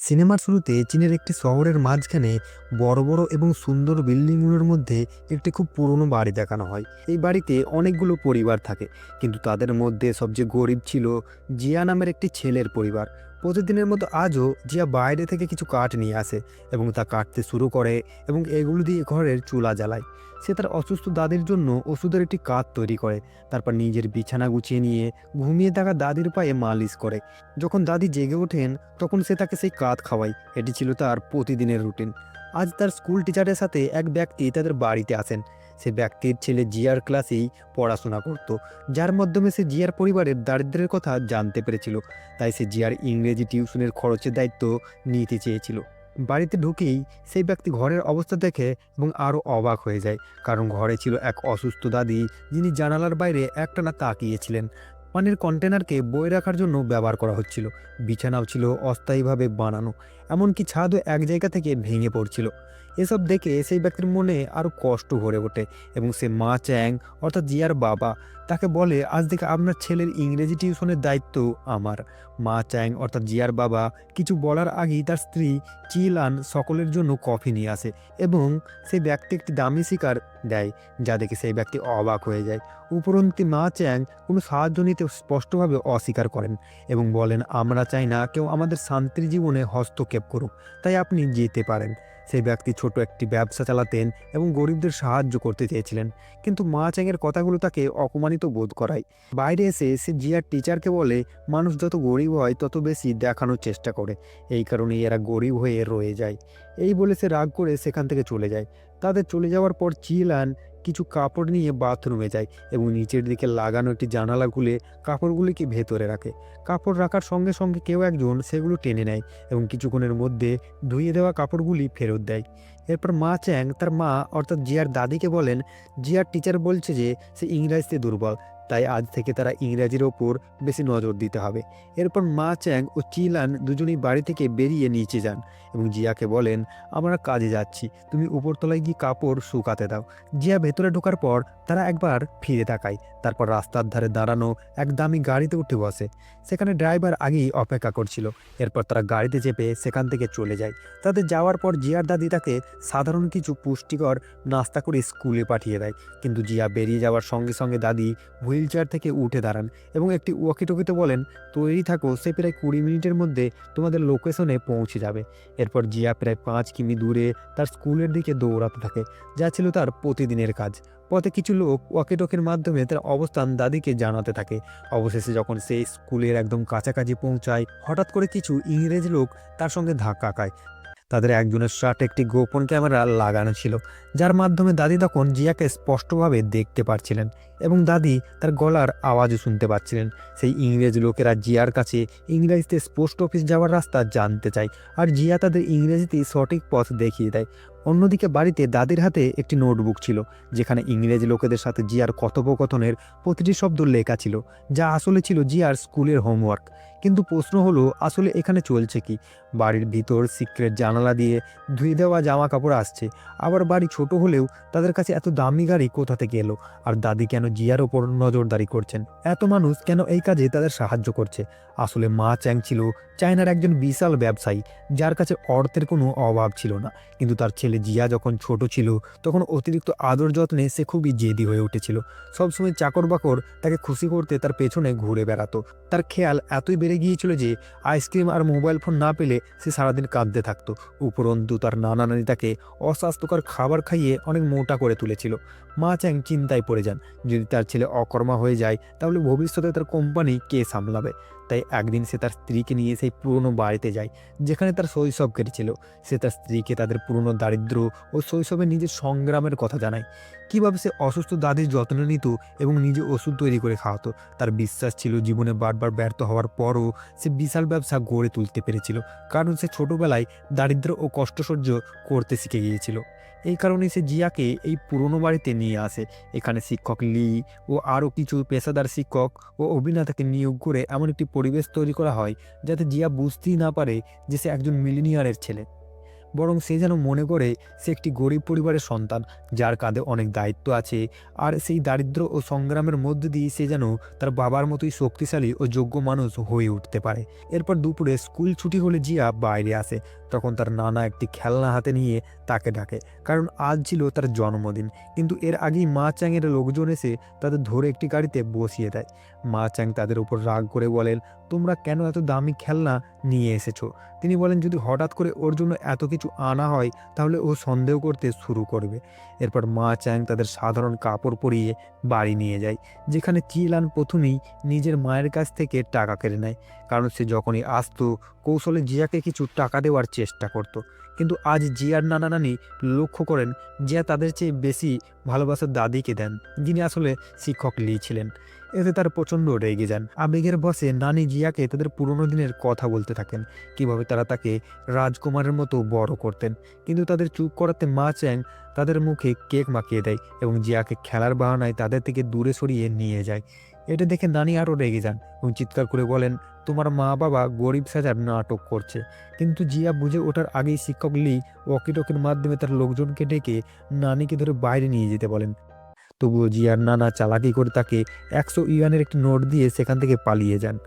সিনেমার শুরুতে চীনের একটি শহরের মাঝখানে বড় বড় এবং সুন্দর বিল্ডিংগুলোর মধ্যে একটি খুব পুরনো বাড়ি দেখানো হয়। এই বাড়িতে অনেকগুলো পরিবার থাকে, কিন্তু তাদের মধ্যে সবচেয়ে গরিব ছিল জিয়া নামের একটি ছেলের পরিবার। প্রতিদিনের মতো আজও জিয়া বাইরে থেকে কিছু কাঠ নিয়ে আসে এবং তা কাটতে শুরু করে এবং এগুলো দিয়ে ঘরের চুলা জ্বালায়। সে তার অসুস্থ দাদির জন্য ওষুধের একটি কাঠ তৈরি করে, তারপর নিজের বিছানা গুছিয়ে নিয়ে ঘুমিয়ে থাকা দাদির পায়ে মালিশ করে। যখন দাদি জেগে ওঠেন তখন সে তাকে সেই কাঠ খাওয়ায়। এটি ছিল তার প্রতিদিনের রুটিন। আজ তার স্কুল টিচারের সাথে এক ব্যক্তি তাদের বাড়িতে আসেন। সে ব্যক্তির ছেলে জিয়ার ক্লাসেই পড়াশোনা করত, যার মাধ্যমে সে জিয়ার পরিবারের দারিদ্র্যের কথা জানতে পেরেছিল। তাই সে জিয়ার ইংরেজি টিউশনের খরচের দায়িত্ব নিতে চেয়েছিল। বাড়িতে ঢুকেই সেই ব্যক্তি ঘরের অবস্থা দেখে এবং আরও অবাক হয়ে যায়, কারণ ঘরে ছিল এক অসুস্থ দাদি, যিনি জানালার বাইরে একটানা তাকিয়েছিলেন। পানির কন্টেনারকে বয়ে রাখার জন্য ব্যবহার করা হচ্ছিল। বিছানাও ছিল অস্থায়ীভাবে বানানো, এমনকি ছাদও এক জায়গা থেকে ভেঙে পড়ছিল। এসব দেখে সেই ব্যক্তির মনে আরও কষ্ট ভরে ওঠে এবং সে মা চ্যাং, অর্থাৎ জিয়ার বাবা, তাকে বলে, আজ থেকে আপনার ছেলের ইংরেজি টিউশনের দায়িত্ব আমার। মা চ্যাং অর্থাৎ জিয়ার বাবা কিছু বলার আগেই তার স্ত্রী চিলান সকলের জন্য কফি নিয়ে আসে এবং সেই ব্যক্তি একটি দামি শিকার দেয়, যা দেখে সেই ব্যক্তি অবাক হয়ে যায়। উপরন্তু মা চ্যাং কোনো সাহায্য নিতে স্পষ্টভাবে অস্বীকার করেন এবং বলেন, আমরা চাই না কেউ আমাদের শান্তির জীবনে হস্তক্ষেপ করুক, তাই আপনি যেতে পারেন। সেই ব্যক্তি ছোট একটি ব্যবসা চালাতেন এবং গরিবদের সাহায্য করতে চেয়েছিলেন, কিন্তু মা চ্যাংয়ের কথাগুলো তাকে অপমানিত বোধ করায়। বাইরে এসে সে জিয়ার টিচারকে বলে, মানুষ যত গরিব হয় তত বেশি দেখানোর চেষ্টা করে, এই কারণেই এরা গরিব হয়ে রয়ে যায়। এই বলে সে রাগ করে সেখান থেকে চলে যায়। তাদের চলে যাওয়ার পর চিলান কিছু কাপড় নিয়ে বাথরুমে যায় এবং নিচের দিকে লাগানো একটি জানালা খুলে কাপড়গুলিকে ভেতরে রাখে। কাপড় রাখার সঙ্গে সঙ্গে কেউ একজন সেগুলো টেনে নেয় এবং কিছুক্ষণের মধ্যে ধুয়ে দেওয়া কাপড়গুলি ফেরত দেয়। এরপর মা চ্যাং তার মা অর্থাৎ জিয়ার দাদিকে বলেন, জিয়ার টিচার বলছে যে সে ইংরেজিতে দুর্বল, তাই আজ থেকে তারা ইংরেজির ওপর বেশি নজর দিতে হবে। এরপর মা চ্যাং ও চিলান দুজনেই বাড়ি থেকে বেরিয়ে নিচে যান এবং জিয়াকে বলেন, আমরা কাজে যাচ্ছি, তুমি উপরতলায় গিয়ে কাপড় শুকাতে দাও। জিয়া ভেতরে ঢোকার পর তারা একবার ফিরে তাকায়, তারপর রাস্তার ধারে দাঁড়ানো এক দামি গাড়িতে উঠে বসে। সেখানে ড্রাইভার আগেই অপেক্ষা করছিল। এরপর তারা গাড়িতে চেপে সেখান থেকে চলে যায়। তাদের যাওয়ার পর জিয়ার দাদি তাকে সাধারণ কিছু পুষ্টিকর নাস্তা করে স্কুলে পাঠিয়ে দেয়, কিন্তু জিয়া বেরিয়ে যাওয়ার সঙ্গে সঙ্গে দাদি হুইল চেয়ার থেকে উঠে দাঁড়ান এবং একটি ওয়াকিটকিতে বলেন, তৈরি থাকো, সে প্রায় 20 মিনিটের মধ্যে তোমাদের লোকেশনে পৌঁছে যাবে। এরপর জিয়া প্রায় 5 কিমি দূরে তার স্কুলের দিকে দৌড়াতে থাকে, যা ছিল তার প্রতিদিনের কাজ। পথে কিছু লোক ওয়াকিটকির মাধ্যমে তার অবস্থান দাদিকে জানাতে থাকে। অবশেষে যখন সে স্কুলের একদম কাছাকাছি পৌঁছায়, হঠাৎ করে কিছু ইংরেজ লোক তার সঙ্গে ধাক্কা খায়। তাদের একজনের শার্টে একটি গোপন ক্যামেরা লাগানো ছিল, যার মাধ্যমে দাদি তখন জিয়াকে স্পষ্টভাবে দেখতে পারছিলেন এবং দাদি তার গলার আওয়াজও শুনতে পাচ্ছিলেন। সেই ইংরেজ লোকেরা জিয়ার কাছে ইংরেজিতে পোস্ট অফিস যাওয়ার রাস্তা জানতে চায়, আর জিয়া তাদের ইংরেজিতে সঠিক পথ দেখিয়ে দেয়। অন্যদিকে বাড়িতে দাদির হাতে একটি নোটবুক ছিল, যেখানে ইংরেজি লোকেদের সাথে জিয়ার কথোপকথনের প্রতিটি শব্দ লেখা ছিল, যা আসলে ছিল জিয়ার স্কুলের হোমওয়ার্ক। কিন্তু প্রশ্ন হলো, আসলে এখানে চলছে কি? বাড়ির ভিতর সিক্রেট জানালা দিয়ে ধুয়ে দেওয়া জামা কাপড় আসছে, আবার বাড়ি ছোট হলেও তাদের কাছে এত দামি গাড়ি কোথা থেকে এলো? আর দাদি কেন জিয়ার ওপর নজরদারি করছেন? এত মানুষ কেন এই কাজে তাদের সাহায্য করছে? আসলে মা চ্যাং ছিল চায়নার একজন বিশাল ব্যবসায়ী, যার কাছে অর্থের কোনো অভাব ছিল না। কিন্তু তার ছেলে জিয়া যখন ছোট ছিল, তখন অতিরিক্ত আদর যত্নে সে খুবই জেদি হয়ে উঠেছিল। সবসময় চাকর বাকর তাকে খুশি করতে তার পেছনে ঘুরে বেড়াতো। তার খেয়াল এতই বেড়ে গিয়েছিল যে আইসক্রিম আর মোবাইল ফোন না পেলে সে সারাদিন কাঁদতে থাকতো। উপরন্তু তার নানা নানি তাকে অস্বাস্থ্যকর খাবার খাইয়ে অনেক মোটা করে তুলেছিল। মা চ্যাং চিন্তায় পড়ে যান, যদি তার ছেলে অকর্মা হয়ে যায় তাহলে ভবিষ্যতে তার কোম্পানি কে সামলাবে। তাই একদিন সে তার স্ত্রীকে নিয়ে সেই পুরনো বাড়িতে যায়, যেখানে তার শৈশব কেটেছিল। সে তার স্ত্রীকে তাদের পুরনো দারিদ্র্য ও শৈশবে নিজের সংগ্রামের কথা জানায়, কীভাবে সে অসুস্থ দাদির যত্ন নিত এবং নিজে ওষুধ তৈরি করে খাওয়াতো। তার বিশ্বাস ছিল জীবনে বারবার ব্যর্থ হওয়ার পরও সে বিশাল ব্যবসা গড়ে তুলতে পেরেছিল, কারণ সে ছোটবেলায় দারিদ্র্য ও কষ্ট সহ্য করতে শিখে গিয়েছিল। এই কারণে সে জিয়াকে এই পুরনো বাড়িতে নিয়ে আসে। এখানে শিক্ষক লি ও আরও কিছু পেশাদার শিক্ষক ও অভিনেতাকে নিয়োগ করে এমন একটি পরিবেশ তৈরি করা হয় যাতে জিয়া বুঝতেই না পারে যে সে একজন মিলিনিয়ারের ছেলে। বরং সে যেন মনে করে সে একটি গরিব পরিবারের সন্তান, যার কাঁধে অনেক দায়িত্ব আছে। আর সেই দারিদ্র্য ও সংগ্রামের মধ্য দিয়ে সে যেন তার বাবার মতোই শক্তিশালী ও যোগ্য মানুষ হয়ে উঠতে পারে। এরপর দুপুরে স্কুল ছুটি হলে জিয়া বাইরে আসে। তখন তার নানা একটি খেলনা হাতে নিয়ে তাকে ডাকে, কারণ আজ ছিল তার জন্মদিন। কিন্তু এর আগেই মা চ্যাংয়ের লোকজন এসে তাদের ধরে একটি গাড়িতে বসিয়ে দেয়। মা চ্যাং তাদের উপর রাগ করে বলেন, তোমরা কেন এত দামি খেলনা নিয়ে এসেছো? তিনি বলেন, যদি হঠাৎ করে ওর জন্য এত কিছু আনা হয় তাহলে ও সন্দেহ করতে শুরু করবে। এরপর মা চ্যাং তাদের সাধারণ কাপড় পরিয়ে বাড়ি নিয়ে যায়, যেখানে চিলান প্রথমেই নিজের মায়ের কাছ থেকে টাকা কেড়ে নেয়, কারণ সে যখনই আসতো কৌশলে জিয়াকে কিছু টাকা দেওয়ার চেষ্টা করত। কিন্তু আজ জিয়ার নানা নানি লক্ষ্য করেন জিয়া তাদের চেয়ে বেশি ভালোবাসার দাদিকে দেন, যিনি আসলে শিক্ষক লি ছিলেন। এতে তার প্রচণ্ড রেগে যান। আবেগের বশে নানি জিয়াকে তাদের পুরনো দিনের কথা বলতে থাকেন, কিভাবে তারা তাকে রাজকুমারের মতো বড় করতেন। কিন্তু তাদের চুপ করাতে মা চ্যাং তাদের মুখে কেক মাখিয়ে দেয় এবং জিয়াকে খেলার বাহানায় তাদের থেকে দূরে সরিয়ে নিয়ে যায়। এটা দেখে নানি আরও রেগে যান এবং চিৎকার করে বলেন, তোমার মা বাবা গরিব সাজার নাটক করছে। কিন্তু জিয়া বুঝে ওঠার আগেই শিক্ষক লি ওয়াকিটকির মাধ্যমে তার লোকজনকে ডেকে নানিকে ধরে বাইরে নিয়ে যেতে বলেন। তবুও জিয়ার নানা চালাকি করে তাকে 100 ইউয়ানের একটি নোট দিয়ে সেখান থেকে পালিয়ে যান।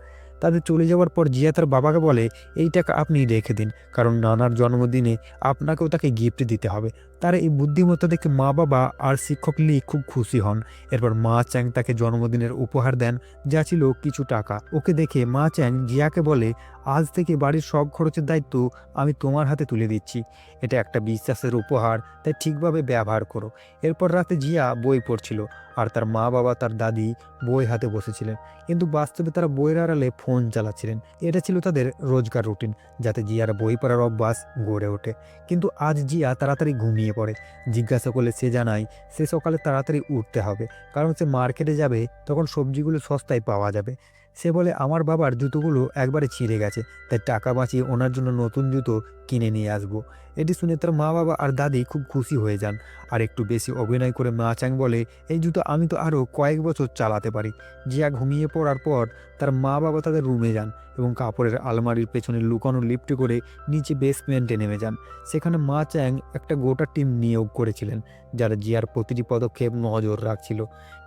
তাদের চলে যাওয়ার পর জিয়া তার বাবাকে বলে, এই টাকা আপনি রেখে দিন, কারণ নানার জন্মদিনে আপনাকেও তাকে গিফট দিতে হবে। তার এই বুদ্ধিমত্তা দেখে মা বাবা আর শিক্ষক লি খুব খুশি হন। এরপর মা চ্যাং তাকে জন্মদিনের উপহার দেন, যা ছিল কিছু টাকা। ওকে দেখে মা চ্যাং জিয়াকে বলে, আজ থেকে বাড়ির সব খরচের দায়িত্ব আমি তোমার হাতে তুলে দিচ্ছি। এটা একটা বিশ্বাসের উপহার, তাই ঠিকভাবে ব্যবহার করো। এরপর রাতে জিয়া বই পড়ছিল, আর তার মা বাবা তার দাদি বই হাতে বসেছিলেন, কিন্তু বাস্তবে তারা বইয়ের আড়ালে ফোন চালাচ্ছিলেন। এটা ছিল তাদের রোজকার রুটিন, যাতে জিয়ার বই পড়ার অভ্যাস গড়ে ওঠে। কিন্তু আজ জিয়া তাড়াতাড়ি ঘুমিয়ে পড়ে। জিজ্ঞাসা করলে সে জানায় সে সকালে তাড়াতাড়ি উঠতে হবে, কারণ সে মার্কেটে যাবে, তখন সবজিগুলো সস্তায় পাওয়া যাবে। সে বলে, আমার বাবার জুতোগুলো একবারে ছিঁড়ে গেছে, তাই টাকা বাঁচিয়ে ওনার জন্য নতুন জুতো কিনে নিয়ে আসবো। এটি শুনে তার মা বাবা আর দাদি খুব খুশি হয়ে যান। আর একটু বেশি অভিনয় করে মা চ্যাং বলে, এই জুতো আমি তো আরও কয়েক বছর চালাতে পারি। জিয়া ঘুমিয়ে পড়ার পর তার মা বাবা তাদের রুমে যান এবং কাপড়ের আলমারির পেছনে লুকানো লিফটে করে নিচে বেসমেন্টে নেমে যান। সেখানে মা চ্যাং একটা গোটা টিম নিয়োগ করেছিলেন, যারা জিয়ার প্রতিটি পদক্ষেপ নজর রাখছিল।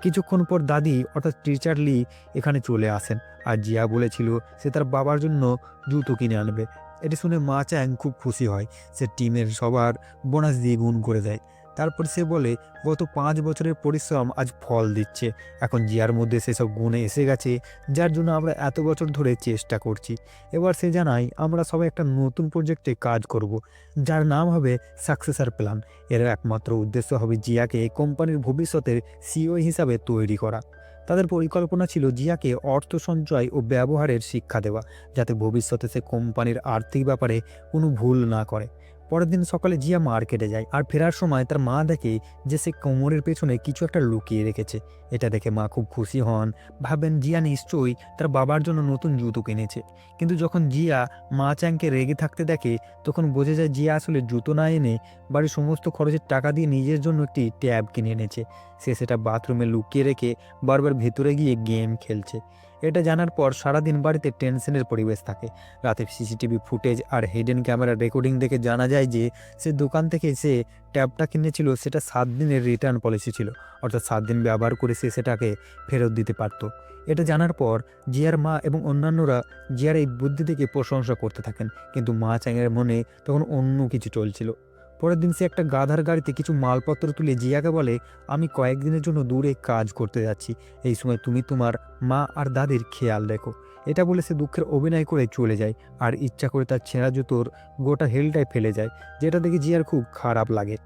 কিছুক্ষণ পর দাদি অর্থাৎ টিচার লি এখানে চলে আসেন, আর জিয়া বলেছিল সে তার বাবার জন্য জুতো কিনে আনবে। এটি শুনে মা চ্যাং খুব খুশি হয়। সে টিমের সবার বোনাস দিয়ে গুণ করে দেয়। তারপর সে বলে, গত 5 বছরের পরিশ্রম আজ ফল দিচ্ছে। এখন জিয়ার মধ্যে সেসব গুণে এসে গেছে, যার জন্য আমরা এত বছর ধরে চেষ্টা করছি। এবার সে জানায়, আমরা সবাই একটা নতুন প্রজেক্টে কাজ করব, যার নাম হবে সাকসেসার প্ল্যান। এর একমাত্র উদ্দেশ্য হবে জিয়াকে কোম্পানির ভবিষ্যতের সিইও হিসাবে তৈরি করা। তাদের পরিকল্পনা ছিল জিয়াকে অর্থ সঞ্চয় ও ব্যবহারের শিক্ষা দেওয়া, যাতে ভবিষ্যতে সে কোম্পানির আর্থিক ব্যাপারে কোনো ভুল না করে। পরের দিন সকালে জিয়া মার্কেটে যায়, আর ফেরার সময় তার মা দেখে যে সে কোমরের পেছনে কিছু একটা লুকিয়ে রেখেছে। এটা দেখে মা খুব খুশি হন, ভাবেন জিয়া নিশ্চয়ই তার বাবার জন্য নতুন জুতো কিনেছে। কিন্তু যখন জিয়া মা চ্যাংকে রেগে থাকতে দেখে, তখন বোঝা যায় জিয়া আসলে জুতো না এনে বাড়ির সমস্ত খরচের টাকা দিয়ে নিজের জন্য একটি ট্যাব কিনে এনেছে। সে সেটা বাথরুমে লুকিয়ে রেখে বারবার ভেতরে গিয়ে গেম খেলছে। এটা জানার পর সারাদিন বাড়িতে টেনশনের পরিবেশ থাকে। রাতে সিসিটিভি ফুটেজ আর হিডেন ক্যামেরা রেকর্ডিং দেখে জানা যায় যে সে দোকান থেকে সে ট্যাবটা কিনেছিল, সেটা 7 দিনের রিটার্ন পলিসি ছিল, অর্থাৎ 7 দিন ব্যবহার করে সে সেটাকে ফেরত দিতে পারত। এটা জানার পর জিয়ার মা এবং অন্যান্যরা জিয়ার এই বুদ্ধি থেকে প্রশংসা করতে থাকেন, কিন্তু মা চ্যাংয়ের মনে তখন অন্য কিছু চলছিল। পরের দিন সে একটা গাধার গাড়িতে কিছু মালপত্র তুলে জিয়াকে বলে, আমি কয়েকদিনের জন্য দূরে কাজ করতে যাচ্ছি, এই সময় তুমি তোমার মা আর দাদির খেয়াল রেখো। এটা বলে সে দুঃখের অভিনয় করে চলে যায়, আর ইচ্ছা করে তার ছেঁড়া জুতোর গোটা হেলটায় ফেলে যায়, যেটা দেখে জিয়ার খুব খারাপ লাগে।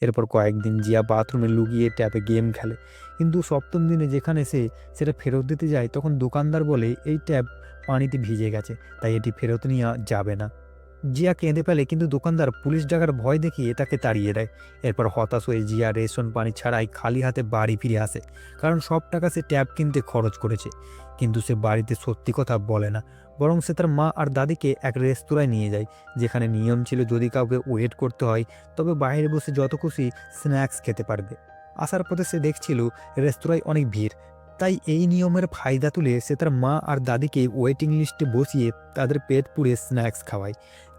এরপর কয়েকদিন জিয়া বাথরুমে লুকিয়ে ট্যাবে গেম খেলে, কিন্তু সপ্তম দিনে যেখানে সে সেটা ফেরত দিতে যায়, তখন দোকানদার বলে এই ট্যাব পানিতে ভিজে গেছে, তাই এটি ফেরত নেওয়া যাবে না। জিয়া কেঁদে ফেলে, কিন্তু দোকানদার পুলিশ ডাকার ভয় দেখিয়ে তাকে তাড়িয়ে দেয়। এরপর হতাশ হয়ে জিয়া রেশন পানি ছাড়াই খালি হাতে বাড়ি ফিরে আসে, কারণ সব টাকা সে ট্যাব কিনতে খরচ করেছে। কিন্তু সে বাড়িতে সত্যি কথা বলে না, বরং সে তার মা আর দাদিকে এক রেস্তোরাঁয় নিয়ে যায়, যেখানে নিয়ম ছিল যদি কাউকে ওয়েট করতে হয় তবে বাইরে বসে যত খুশি স্ন্যাক্স খেতে পারবে। আসার পথে সে দেখছিল রেস্তোরাঁয় অনেক ভিড়, তাই এই নিয়মের ফায়দা তুলে সে তার মা আর দাদিকে ওয়েটিং লিস্টে বসিয়ে তাদের পেট পুড়ে স্ন্যাক্স খাওয়ায়।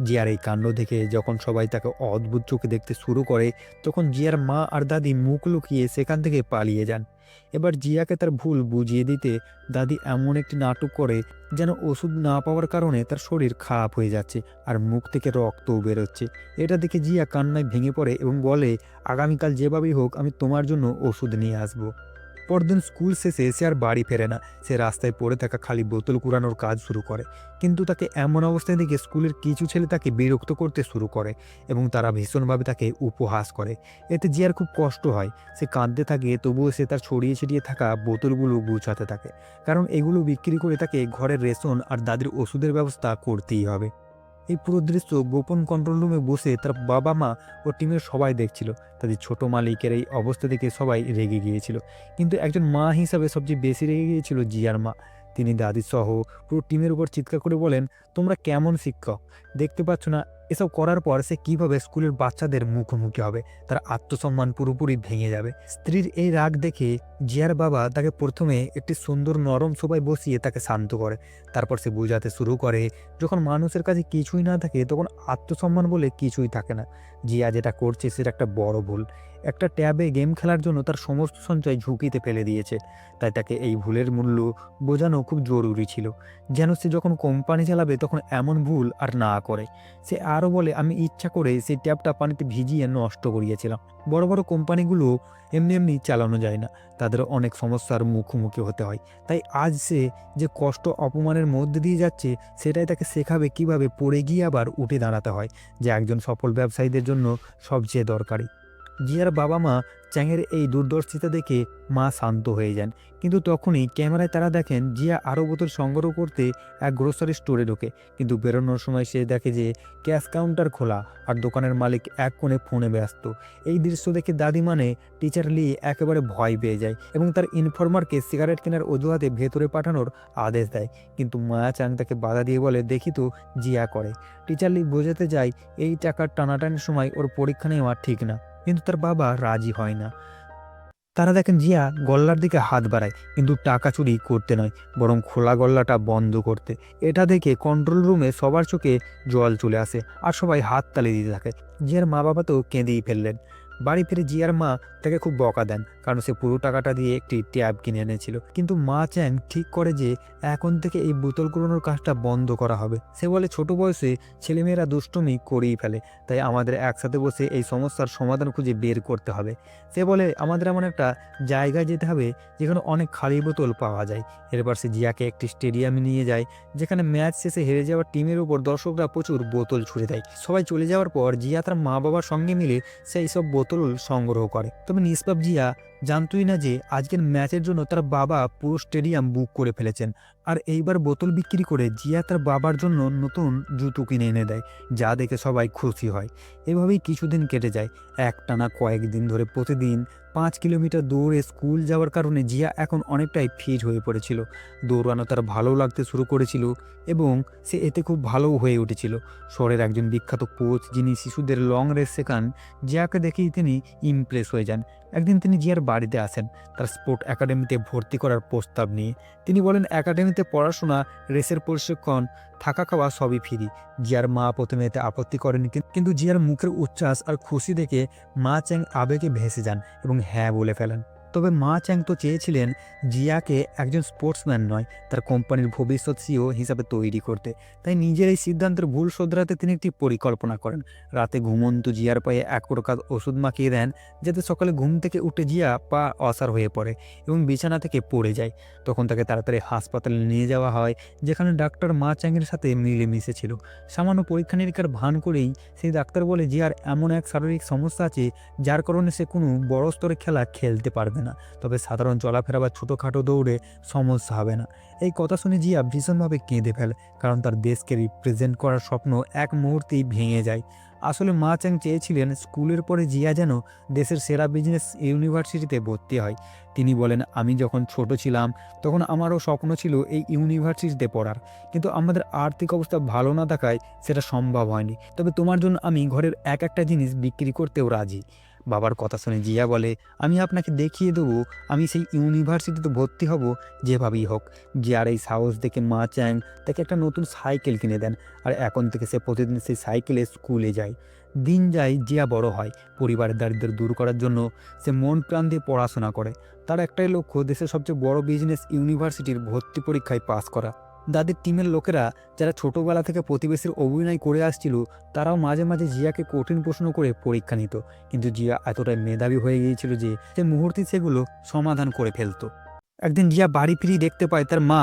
জিয়ার এই কাণ্ড দেখে যখন সবাই তাকে অদ্ভুত চোখে দেখতে শুরু করে, তখন জিয়ার মা আর দাদি মুখ লুকিয়ে সেখান থেকে পালিয়ে যান। এবার জিয়াকে তার ভুল বুঝিয়ে দিতে দাদি এমন একটি নাটক করে যেন ওষুধ না পাওয়ার কারণে তার শরীর খারাপ হয়ে যাচ্ছে আর মুখ থেকে রক্তও বেরোচ্ছে। এটা দেখে জিয়া কান্নায় ভেঙে পড়ে এবং বলে, আগামীকাল যেভাবেই হোক আমি তোমার জন্য ওষুধ নিয়ে আসবো। পরদিন স্কুল শেষে সে আর বাড়ি ফেরে না। সে রাস্তায় পড়ে থাকা খালি বোতল কুড়ানোর কাজ শুরু করে। কিন্তু তাকে এমন অবস্থায় দেখে স্কুলের কিছু ছেলে তাকে বিরক্ত করতে শুরু করে এবং তারা ভীষণভাবে তাকে উপহাস করে। এতে জিয়ার খুব কষ্ট হয়। সে কাঁদতে থাকে, তবুও সে তার ছড়িয়ে ছিটিয়ে থাকা বোতলগুলো গুছাতে থাকে, কারণ এগুলো বিক্রি করে তাকে ঘরের রেশন আর দাদির ওষুধের ব্যবস্থা করতেই হবে। এই পুরো দৃশ্য গোপন কন্ট্রোল রুমে বসে তার বাবা মা ও টিমের সবাই দেখছিল। তাদের ছোট মালিকের এই অবস্থা দেখে সবাই রেগে গিয়েছিল, কিন্তু একজন মা হিসাবে সবচেয়ে বেশি রেগে গিয়েছিল জিয়ার মা। তিনি দাদি সহ পুরো টিমের উপর চিৎকার করে বলেন, তোমরা কেমন শিক্ষক, দেখতে পাচ্ছ না এসব করার পর সে কিভাবে স্কুলের বাচ্চাদের মুখোমুখি হবে, তার আত্মসম্মান পুরোপুরি ভেঙে যাবে। স্ত্রীর এই রাগ দেখে জিয়ার বাবা তাকে প্রথমে একটি সুন্দর নরম সোফায় বসিয়ে তাকে শান্ত করে। তারপর সে বোঝাতে শুরু করে, যখন মানুষের কাছে কিছুই না থাকে তখন আত্মসম্মান বলে কিছুই থাকে না। জিয়া যেটা করছে সেটা একটা বড় ভুল। একটা ট্যাবে গেম খেলার জন্য তার সমস্ত সঞ্চয় ঝুঁকিতে ফেলে দিয়েছে। তাই তাকে এই ভুলের মূল্য বোঝানো খুব জরুরি ছিল, যেন সে যখন কোম্পানি চালাবে তখন এমন ভুল আর না করে। সে আরও বলে, আমি ইচ্ছা করে সেই ট্যাবটা পানিতে ভিজিয়ে নষ্ট করিয়েছিলাম। বড় বড় কোম্পানিগুলো এমনি এমনি চালানো যায় না, তাদের অনেক সমস্যার মুখোমুখি হতে হয়। তাই আজ সে যে কষ্ট অপমানের মধ্যে দিয়ে যাচ্ছে, সেটাই তাকে শেখাবে কিভাবে পড়ে গিয়ে আবার উঠে দাঁড়াতে হয়, যা একজন সফল ব্যবসায়ীদের জন্য সবচেয়ে দরকারি। জিয়ার বাবা মা চ্যাংয়ের এই দুর্দর্শিতা দেখে মা শান্ত হয়ে যান, কিন্তু তখনই ক্যামেরায় তারা দেখেন জিয়া আরও বোতল সংগ্রহ করতে এক গ্রোসারি স্টোরে ঢোকে। কিন্তু বেরোনোর সময় সে দেখে যে ক্যাশ কাউন্টার খোলা আর দোকানের মালিক এক কোণে ফোনে ব্যস্ত। এই দৃশ্য দেখে দাদি মানে টিচার লি একেবারে ভয় পেয়ে যায় এবং তার ইনফরমারকে সিগারেট কেনার অজুহাতে ভেতরে পাঠানোর আদেশ দেয়। কিন্তু মায়া চ্যাং তাকে বাধা দিয়ে বলে, দেখি তো জিয়া করে। টিচার লি বোঝাতে যায় এই টাকার টানাটানির সময় ওর পরীক্ষা নেওয়া ঠিক না, কিন্তু তার বাবা রাজি হয় না। তারা দেখেন জিয়া গল্লার দিকে হাত বাড়ায়, কিন্তু টাকা চুরি করতে নয়, বরং খোলা গল্লাটা বন্ধ করতে। এটা দেখে কন্ট্রোল রুমে সবার চোখে জল চলে আসে আর সবাই হাত তালি দিতে থাকে। জিয়ার মা বাবা তো কেঁদেই ফেললেন। বাড়ি ফিরে জিয়ার মা তাকে খুব বকা দেন, কারণ সে পুরো টাকাটা দিয়ে একটি ট্যাব কিনে এনেছিল। কিন্তু মা চ্যাং ঠিক করে যে এখন থেকে এই বোতল কুড়ানোর কাজটা বন্ধ করা হবে। সে বলে, ছোট বয়সে ছেলেমেয়েরা দুষ্টুমি করেই ফেলে, তাই আমাদের একসাথে বসে এই সমস্যার সমাধান খুঁজে বের করতে হবে। সে বলে, আমাদের এমন একটা জায়গায় যেতে হবে যেখানে অনেক খালি বোতল পাওয়া যায়। এরপর সে জিয়াকে একটি স্টেডিয়ামে নিয়ে যায়, যেখানে ম্যাচ শেষে হেরে যাওয়া টিমের উপর দর্শকরা প্রচুর বোতল ছুড়ে দেয়। সবাই চলে যাওয়ার পর জিয়া তার মা বাবার সঙ্গে মিলে সেই সব বোতল সংগ্রহ করে। তবে নিষ্পাপ জিয়া জানতই না যে আজকের ম্যাচের জন্য তার বাবা পুরো স্টেডিয়াম বুক করে ফেলেছেন। আর এইবার বোতল বিক্রি করে জিয়া তার বাবার জন্য নতুন জুতো কিনে এনে দেয়, যা দেখে সবাই খুশি হয়। এভাবেই কিছুদিন কেটে যায়। একটানা কয়েকদিন ধরে প্রতিদিন 5 কিলোমিটার দৌড়ে স্কুল যাওয়ার কারণে জিয়া এখন অনেকটাই ফিট হয়ে পড়েছিল। দৌড়ানো তার ভালো লাগতে শুরু করেছিল এবং সে এতে খুব ভালোও হয়ে উঠেছিল। শহরের একজন বিখ্যাত কোচ, যিনি শিশুদের লং রেস শেখান, জিয়াকে দেখেই তিনি ইমপ্রেস হয়ে যান। একদিন তিনি জিয়ার বাড়িতে আসেন তার স্পোর্ট একাডেমিতে ভর্তি করার প্রস্তাব নিয়ে। তিনি বলেন, একাডেমিতে পড়াশোনা, রেসের প্রশিক্ষণ, থাকা খাওয়া সবই ফ্রি। জিয়ার মা প্রথমে এতে আপত্তি করেন, কিন্তু জিয়ার মুখের উচ্ছ্বাস আর খুশি দেখে মা চ্যাং আবেগে ভেসে যান এবং হ্যাঁ বলে ফেলেন। তবে মা চ্যাং তো চেয়েছিলেন জিয়াকে একজন স্পোর্টসম্যান নয়, তার কোম্পানির ভবিষ্যৎ সিও হিসাবে তৈরি করতে। তাই নিজের এই সিদ্ধান্তের ভুল শোধরাতে তিনি একটি পরিকল্পনা করেন। রাতে ঘুমন্ত জিয়ার পায়ে এক প্রকার ওষুধ মাখিয়ে দেন, যাতে সকালে ঘুম থেকে উঠে জিয়া পা অসাড় হয়ে পড়ে এবং বিছানা থেকে পড়ে যায়। তখন তাকে তাড়াতাড়ি হাসপাতালে নিয়ে যাওয়া হয়, যেখানে ডাক্তার মা চ্যাংয়ের সাথে মিলেমিশে ছিল। সামান্য পরীক্ষা নিরীক্ষার ভান করেই সেই ডাক্তার বলে, জিয়ার এমন এক শারীরিক সমস্যা আছে যার কারণে সে কোনো বড় স্তরে খেলা খেলতে পারবে না, তবে সাধারণ চলাফেরা বা ছোটোখাটো দৌড়ে সমস্যা হবে না। এই কথা শুনে জিয়া ভীষণভাবে কেঁদে ফেলে, কারণ তার দেশকে রিপ্রেজেন্ট করার স্বপ্ন এক মুহূর্তেই ভেঙে যায়। আসলে মা চ্যাং চেয়েছিলেন স্কুলের পরে জিয়া যেন দেশের সেরা বিজনেস ইউনিভার্সিটিতে ভর্তি হয়। তিনি বলেন, আমি যখন ছোট ছিলাম তখন আমারও স্বপ্ন ছিল এই ইউনিভার্সিটিতে পড়ার, কিন্তু আমাদের আর্থিক অবস্থা ভালো না থাকায় সেটা সম্ভব হয়নি। তবে তোমার জন্য আমি ঘরের এক একটা জিনিস বিক্রি করতেও রাজি। বাবার কথা শুনে জিয়া বলে, আমি আপনাকে দেখিয়ে দেবো আমি সেই ইউনিভার্সিটিতে ভর্তি হব যেভাবেই হোক। জিয়ার এই সাহস দেখে মা চ্যাং তাকে একটা নতুন সাইকেল কিনে দেন, আর এখন থেকে সে প্রতিদিন সেই সাইকেলে স্কুলে যায়। দিন যায়, জিয়া বড় হয়, পরিবারের দারিদ্র্য দূর করার জন্য সে মন প্রাণ দিয়ে পড়াশোনা করে। তার একটাই লক্ষ্য দেশের সবচেয়ে বড় বিজনেস ইউনিভার্সিটির ভর্তি পরীক্ষায় পাস করা। দাদির টিমের লোকেরা যারা ছোটবেলা থেকে প্রতিবেশীর অভিনয় করে আসছিল, তারাও মাঝে মাঝে জিয়াকে কঠিন প্রশ্ন করে পরীক্ষা নিত, কিন্তু জিয়া এতটাই মেধাবী হয়ে গিয়েছিল যে সে মুহূর্তে সেগুলো সমাধান করে ফেলতো। একদিন জিয়া বাড়ি ফিরিয়ে দেখতে পায় তার মা,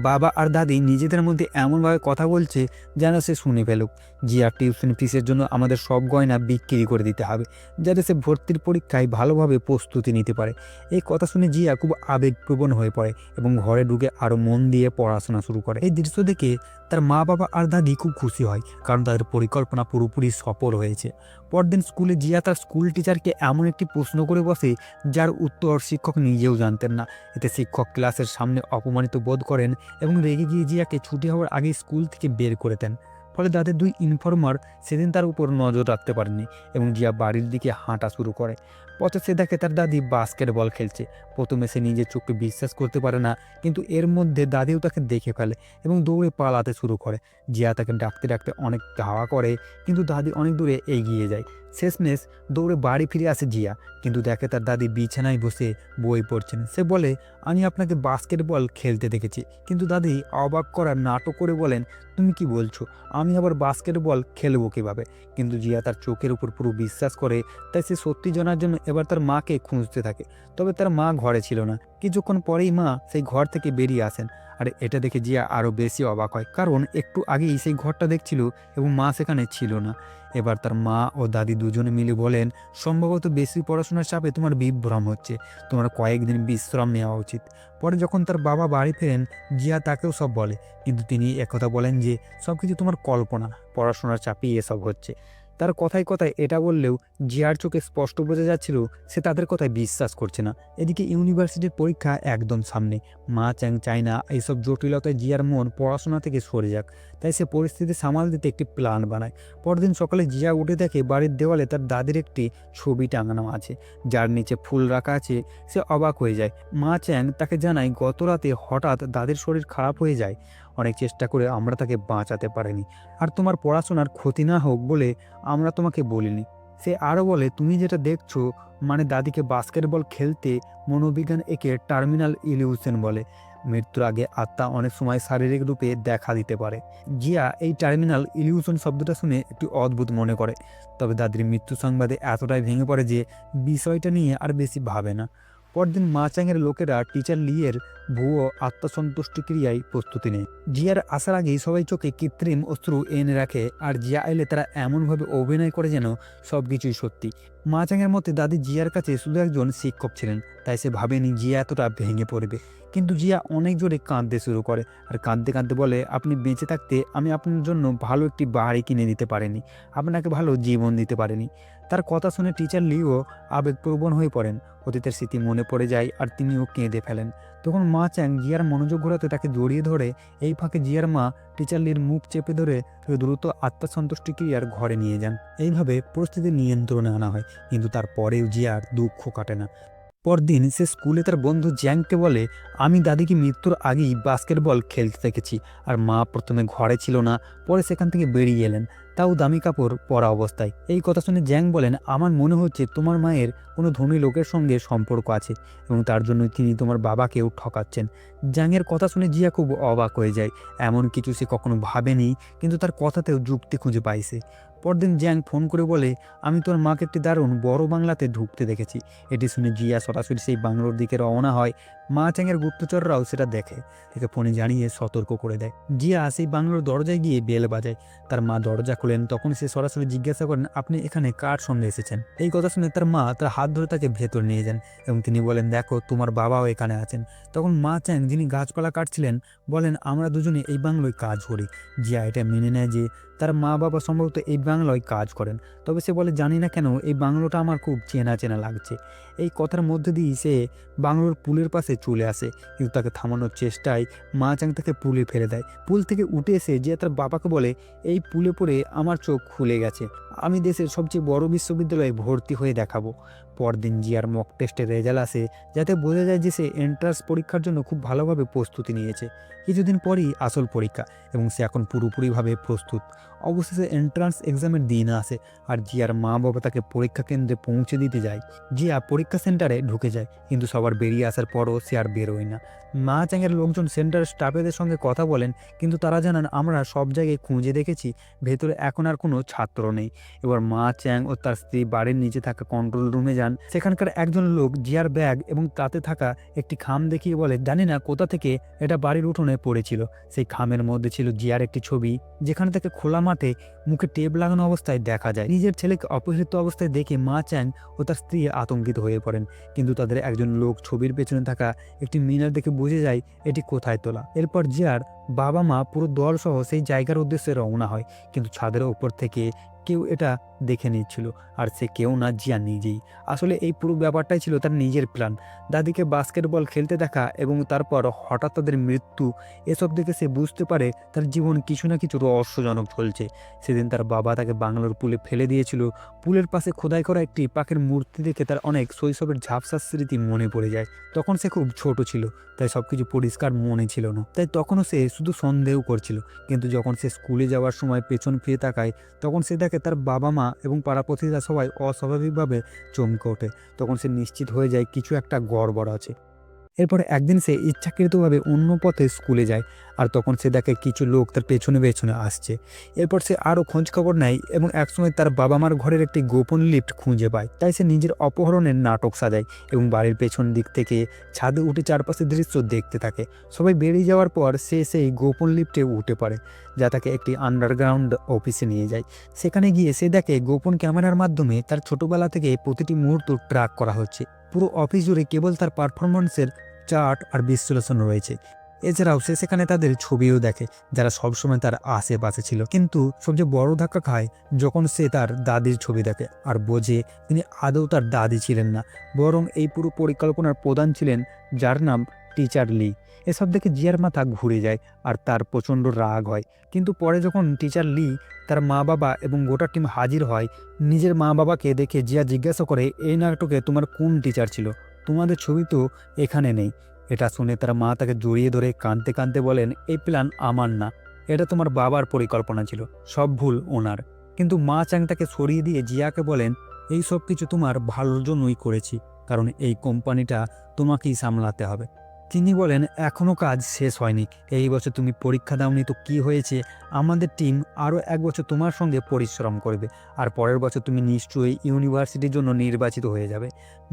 বাবা আর দাদি নিজেদের মধ্যে এমনভাবে কথা বলছে যেন সে শুনে ফেলুক। জিয়ার টিউশন ফিসের জন্য আমাদের সব গয়না বিক্রি করে দিতে হবে, যাতে সে ভর্তির পরীক্ষায় ভালোভাবে প্রস্তুতি নিতে পারে। এই কথা শুনে জিয়া খুব আবেগপ্রবণ হয়ে পড়ে এবং ঘরে ঢুকে আরও মন দিয়ে পড়াশোনা শুরু করে। এই দৃশ্য দেখে তার মা বাবা আর দাদি খুব খুশি হয়, কারণ তাদের পরিকল্পনা পুরোপুরি সফল হয়েছে। পরদিন স্কুলে জিয়া তার স্কুল টিচারকে এমন একটি প্রশ্ন করে বসে যার উত্তর শিক্ষক নিজেও জানতেন না। এতে শিক্ষক ক্লাসের সামনে অপমানিত বোধ করেন এবং রেগে গিয়ে জিয়াকে ছুটি হওয়ার আগে স্কুল থেকে বের করে দেন। ফলে তাদের দুই ইনফর্মার সেদিন তার উপর নজর রাখতে পারেনি এবং জিয়া বাড়ির দিকে হাঁটা শুরু করে। পথে সে দেখে তার দাদি বাস্কেটবল খেলছে। প্রথমে সে নিজের চোখকে বিশ্বাস করতে পারে না, কিন্তু এর মধ্যে দাদিও তাকে দেখে ফেলে এবং দৌড়ে পালাতে শুরু করে। জিয়া তাকে ডাকতে ডাকতে অনেক ধাওয়া করে, কিন্তু দাদি অনেক দূরে এগিয়ে যায়। শেষমেশ দৌড়ে বাড়ি ফিরে আসে জিয়া, কিন্তু দেখে তার দাদি বিছানায় বসে বই পড়ছেন। সে বলে, আমি আপনাকে বাস্কেটবল খেলতে দেখেছি। কিন্তু দাদি অবাক করার নাটক করে বলেন, তুমি কি বলছো? আমি আবার বাস্কেটবল খেলবো কীভাবে? কিন্তু জিয়া তার চোখের উপর পুরো বিশ্বাস করে, তাই সে সত্যি জানার জন্য এবার তার মাকে খুঁজতে থাকে। তবে তার মা ঘরে ছিল না। কিছুক্ষণ পরেই মা সেই ঘর থেকে বেরিয়ে আসেন, আর এটা দেখে জিয়া আরও বেশি অবাক হয়, কারণ একটু আগেই সেই ঘরটা দেখছিল এবং মা সেখানে ছিল না। এবার তার মা ও দাদি দুজনে মিলে বলেন, সম্ভবত বেশি পড়াশোনার চাপে তোমার বিভ্রম হচ্ছে, তোমার কয়েকদিন বিশ্রাম নেওয়া উচিত। পরে যখন তার বাবা বাড়ি ফেরেন, জিয়া তাকেও সব বলে, কিন্তু তিনি একথা বলেন যে সব কিছু তোমার কল্পনা, পড়াশোনার চাপেই এসব হচ্ছে। তার কথায় কথায় এটা বললেও জিয়ার চোখে স্পষ্ট বোঝা যাচ্ছিল সে তাদের কথায় বিশ্বাস করছে না। এদিকে ইউনিভার্সিটির পরীক্ষা একদম সামনে। মা চ্যাং চায় না এইসব জটিলতায় জিয়ার মন পড়াশোনা থেকে সরে যাক, তাই সে পরিস্থিতি সামাল দিতে একটি প্ল্যান বানায়। পরদিন সকালে জিয়া উঠে দেখে বাড়ির দেওয়ালে তার দাদির একটি ছবি টাঙানো আছে, যার নিচে ফুল রাখা আছে। সে অবাক হয়ে যায়। মা চ্যাং তাকে জানায় গত রাতে হঠাৎ দাদির শরীর খারাপ হয়ে যায়, অনেক চেষ্টা করে আমরা তাকে বাঁচাতে পারিনি, আর তোমার পড়াশোনার ক্ষতি না হোক বলে আমরা তোমাকে বলিনি। সে আরও বলে, তুমি যেটা দেখছো মানে দাদিকে বাস্কেটবল খেলতে, মনোবিজ্ঞান একে টার্মিনাল ইলিউশন বলে। মৃত্যুর আগে আত্মা অনেক সময় শারীরিক রূপে দেখা দিতে পারে। জিয়া এই টার্মিনাল ইলিউশন শব্দটা শুনে একটু অদ্ভুত মনে করে, তবে দাদির মৃত্যু সংবাদে এতটাই ভেঙে পড়ে যে বিষয়টা নিয়ে আর বেশি ভাবে না। পরদিন মা চ্যাংয়ের লোকেরা টিচার লিয়ের ভুয়ো আত্মসন্তুষ্টি ক্রিয়ায় প্রস্তুতি নেয়। জিয়ার আসার আগেই সবাই চোখে কৃত্রিম অশ্রু এনে রাখে, আর জিয়া এলে তারা এমনভাবে অভিনয় করে যেন সব কিছুই সত্যি। মা চ্যাংয়ের মতে দাদি জিয়ার কাছে শুধু একজন শিক্ষক ছিলেন, তাই সে ভাবেনি জিয়া এতটা ভেঙে পড়বে। কিন্তু জিয়া অনেক জোরে কাঁদতে শুরু করে, আর কাঁদতে কাঁদতে বলে, আপনি বেঁচে থাকতে আমি আপনার জন্য ভালো একটি বাড়ি কিনে দিতে পারিনি, আপনাকে ভালো জীবন দিতে পারিনি। তার কথা শুনে টিচার লিও আবেগপ্রবণ হয়ে পড়েন। অতীতের স্মৃতি মনে পড়ে যায় আর তিনিও কেঁদে ফেলেন। তখন মা চ্যাং জিয়ার মনোযোগ ঘোরাতে তাকে জড়িয়ে ধরে। এই ফাঁকে জিয়ার মা টিচার লির মুখ চেপে ধরে তাকে দ্রুত আত্মসন্তুষ্টি ক্রিয়ার ঘরে নিয়ে যান। এইভাবে পরিস্থিতি নিয়ন্ত্রণে আনা হয়, কিন্তু তারপরেও জিয়ার দুঃখ কাটে না। পরদিন সে স্কুলে তার বন্ধু জ্যাংকে বলে, আমি দাদিকে মৃত্যুর আগেই বাস্কেটবল খেলতে দেখেছি, আর মা প্রথমে ঘরে ছিল না, পরে সেখান থেকে বেরিয়ে এলেন, তাও দামি কাপড় পরা অবস্থায়। এই কথা শুনে জ্যাং বলেন, আমার মনে হচ্ছে তোমার মায়ের কোনো ধনী লোকের সঙ্গে সম্পর্ক আছে এবং তার জন্য তিনি তোমার বাবাকেও ঠকাচ্ছেন। জ্যাংয়ের কথা শুনে জিয়া খুব অবাক হয়ে যায়। এমন কিছু সে কখনো ভাবেনি, কিন্তু তার কথাতেও যুক্তি খুঁজে পাইছে। পরদিন জ্যাং ফোন করে বলে, আমি তোর মাকে একটি দারুণ বড় বাংলাতে ঢুকতে দেখেছি। এটি শুনে জিয়া সরাসরি সেই বাংলোর দিকে রওনা হয়। মা চ্যাংয়ের গুপ্তচররাও সেটা দেখে ফোনে জানিয়ে সতর্ক করে দেয়। জিয়া সেই বাংলোর দরজায় গিয়ে বেল বাজায়। তার মা দরজা খোলেন, তখন সে সরাসরি জিজ্ঞাসা করেন, আপনি এখানে কার সঙ্গে এসেছেন? এই কথা শুনে তার মা তার হাত ধরে তাকে ভেতর নিয়ে যান এবং তিনি বলেন, দেখো তোমার বাবাও এখানে আছেন। তখন মা চ্যাং, যিনি গাছপালা কাটছিলেন, বলেন, আমরা দুজনে এই বাংলোয় কাজ করি। জিয়া এটা মেনে নেয় যে তার মা বাবা সম্ভবত এই বাংলোয় কাজ করেন, তবে সে বলে, জানি না কেন এই বাংলোটা আমার খুব চেনা চেনা লাগছে। এই কথার মধ্যে দিয়ে সে বাংলোর পুলের পাশে চলে আসে, কিন্তু তাকে থামানোর চেষ্টায় মা চ্যাং তাকে পুলে ফেলে দেয়। পুল থেকে উঠে এসে যে তার বাবাকে বলে, এই পুলে পড়ে আমার চোখ খুলে গেছে, আমি দেশের সবচেয়ে বড় বিশ্ববিদ্যালয়ে ভর্তি হয়ে দেখাবো। পরদিন জিয়ার মক টেস্টের রেজাল্ট আসে, যাতে বোঝা যায় যে সে এন্ট্রান্স পরীক্ষার জন্য খুব ভালোভাবে প্রস্তুতি নিয়েছে। কিছুদিন পরই আসল পরীক্ষা এবং সে এখন পুরোপুরিভাবে প্রস্তুত। অবশেষে এন্ট্রান্স এক্সামের দিন আসে আর জিয়ার মা বাবা তাকে পরীক্ষা কেন্দ্রে পৌঁছে দিতে যায়। জিয়া পরীক্ষা সেন্টারে ঢুকে যায়, কিন্তু সবার বেরিয়ে আসার পরও সে আর বেরোয় না। মা চ্যাংয়ের লোকজন সেন্টারের স্টাফেদের সঙ্গে কথা বলেন, কিন্তু তারা জানান আমরা সব জায়গায় খুঁজে দেখেছি, ভেতরে এখন আর কোনো ছাত্র নেই। এবার মা চ্যাং ও তার স্ত্রী বাড়ির নিচে থাকা কন্ট্রোল রুমে যান। সেখানকার একজন লোক জিয়ার ব্যাগ এবং তাতে থাকা একটি খাম দেখিয়ে বলে, জানি না কোথা থেকে এটা বাড়ির উঠোনে পড়েছিল। সেই খামের মধ্যে ছিল জিয়ার একটি ছবি, যেখানে তাকে খোলা মাঠে মুখে টেপ লাগানো অবস্থায় দেখা যায়। নিজের ছেলেকে অপহৃত অবস্থায় দেখে মা চ্যাং ও তার স্ত্রী আতঙ্কিত হয়ে পড়েন, কিন্তু তাদের একজন লোক ছবির পেছনে থাকা একটি মিনার দেখে বুঝে যায় এটি কোথায় তোলা। এরপর জিয়ার বাবা মা পুরো দল সহ সেই জায়গার উদ্দেশ্যে রওনা হয়, কিন্তু ছাদের ওপর থেকে কেউ এটা দেখে নিচ্ছিল, আর সে কেউ না জিয়া নিজেই। আসলে এই পুরো ব্যাপারটাই ছিল তার নিজের প্ল্যান। দাদিকে বাস্কেটবল খেলতে দেখা এবং তারপর হঠাৎ তাদের মৃত্যু, এসব দেখে সে বুঝতে পারে তার জীবন কিছু না কিছু রহস্যজনক চলছে। সেদিন তার বাবা তাকে বাংলোর পুলে ফেলে দিয়েছিল। পুলের পাশে খোদাই করা একটি পাখির মূর্তি দেখে তার অনেক শৈশবের ঝাপসা স্মৃতি মনে পড়ে যায়। তখন সে খুব ছোট ছিল, তাই সবকিছু পরিষ্কার মনে ছিল না, তাই তখনও সে শুধু সন্দেহ করছিল। কিন্তু যখন সে স্কুলে যাওয়ার সময় পেছন ফিরে তাকায়, তখন সে দেখে তার বাবা মা এবং পাড়াপড়শিরা সবাই অস্বাভাবিকভাবে চমকে ওঠে। তখন সে নিশ্চিত হয়ে যায় কিছু একটা গড়বড় আছে। এরপরে একদিন সে ইচ্ছাকৃতভাবে অন্য পথে স্কুলে যায়, আর তখন সে দেখে কিছু লোক তার পেছনে পেছনে আসছে। এরপর সে আরও খোঁজ খবর নেয় এবং একসময় তার বাবা মার ঘরের একটি গোপন লিফট খুঁজে পায়। তাই সে নিজের অপহরণের নাটক সাজায় এবং বাড়ির পেছন দিক থেকে ছাদে উঠে চারপাশের দৃশ্য দেখতে থাকে। সবাই বেরিয়ে যাওয়ার পর সে সেই গোপন লিফটে উঠে পড়ে, যা তাকে একটি আন্ডারগ্রাউন্ড অফিসে নিয়ে যায়। সেখানে গিয়ে সে দেখে গোপন ক্যামেরার মাধ্যমে তার ছোটবেলা থেকে প্রতিটি মুহূর্ত ট্র্যাক করা হচ্ছে। পুরো অফিস জুড়ে কেবল তার পারফরমেন্সের চার্ট আর বিশ্লেষণ রয়েছে। এছাড়াও সে সেখানে তাদের ছবিও দেখে, যারা সবসময় তার আশেপাশে ছিল। কিন্তু সবচেয়ে বড় ধাক্কা খায় যখন সে তার দাদির ছবি দেখে আর বোঝে তিনি আদৌ তার দাদি ছিলেন না, বরং এই পুরো পরিকল্পনার প্রধান ছিলেন, যার নাম টিচার লি। এসব দেখে জিয়ার মাথা ঘুরে যায় আর তার প্রচণ্ড রাগ হয়। কিন্তু পরে যখন টিচার লি, তার মা বাবা এবং গোটা টিম হাজির হয়, নিজের মা বাবাকে দেখে জিয়া জিজ্ঞাসা করে, এই নাটকে তোমার কোন টিচার ছিল? তোমাদের ছবি তো এখানে নেই। এটা শুনে তার মা তাকে জড়িয়ে ধরে কাঁদতে কাঁদতে বলেন, এই প্ল্যান আমার না, এটা তোমার বাবার পরিকল্পনা ছিল, সব ভুল ওনার। কিন্তু মা চ্যাং তাকে সরিয়ে দিয়ে জিয়াকে বলেন, এই সব কিছু তোমার ভালোর জন্যই করেছি, কারণ এই কোম্পানিটা তোমাকেই সামলাতে হবে। তিনি বলেন, এখনও কাজ শেষ হয়নি। এই বছর তুমি পরীক্ষা দাওনি তো কি হয়েছে, আমাদের টিম আরও এক বছর তোমার সঙ্গে পরিশ্রম করবে, আর পরের বছর তুমি নিশ্চয়ই ইউনিভার্সিটির জন্য নির্বাচিত হয়ে যাবে।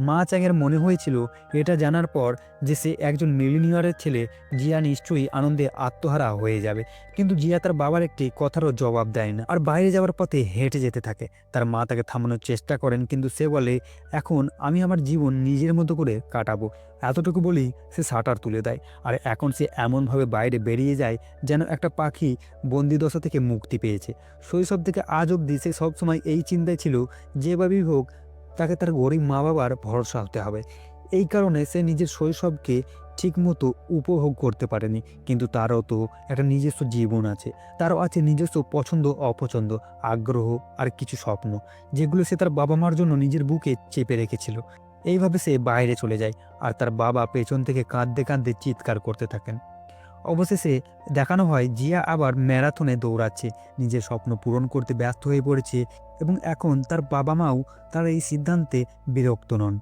মা চ্যাংয়ের মনে হয়েছিল এটা জানার পর যে সে একজন মিলিনিয়ারের ছেলে, জিয়া নিশ্চয়ই আনন্দে আত্মহারা হয়ে যাবে। কিন্তু জিয়া তার বাবার একটি কথারও জবাব দেয় না আর বাইরে যাওয়ার পথে হেঁটে যেতে থাকে। তার মা তাকে থামানোর চেষ্টা করেন, কিন্তু সে বলে, এখন আমি আমার জীবন নিজের মতো করে কাটাবো। এতটুকু বলেই সে শাটার তুলে দেয়, আর এখন সে এমনভাবে বাইরে বেরিয়ে যায় যেন একটা পাখি বন্দিদশা থেকে মুক্তি পেয়েছে। শৈশব থেকে আজ অবধি সে সবসময় এই চিন্তায় ছিল, যেভাবেই হোক তাকে তার গরিব মা বাবার ভরসা হতে হবে। এই কারণে সে নিজের শৈশবকে ঠিকমতো উপভোগ করতে পারেনি। কিন্তু তারও তো একটা নিজস্ব জীবন আছে, তারও আছে নিজস্ব পছন্দ অপছন্দ, আগ্রহ আর কিছু স্বপ্ন, যেগুলো সে তার বাবা মার জন্য নিজের বুকে চেপে রেখেছিল। এইভাবে সে বাইরে চলে যায়, আর তার বাবা পেছন থেকে কাঁদতে কাঁদতে চিৎকার করতে থাকেন। অবশেষে দেখানো হয় জিয়া আবার ম্যারাথনে দৌড়াচ্ছে, নিজের স্বপ্ন পূরণ করতে ব্যস্ত হয়ে পড়েছে, এবং এখন তার বাবা মাও তার এই সিদ্ধান্তে বিরক্ত নন।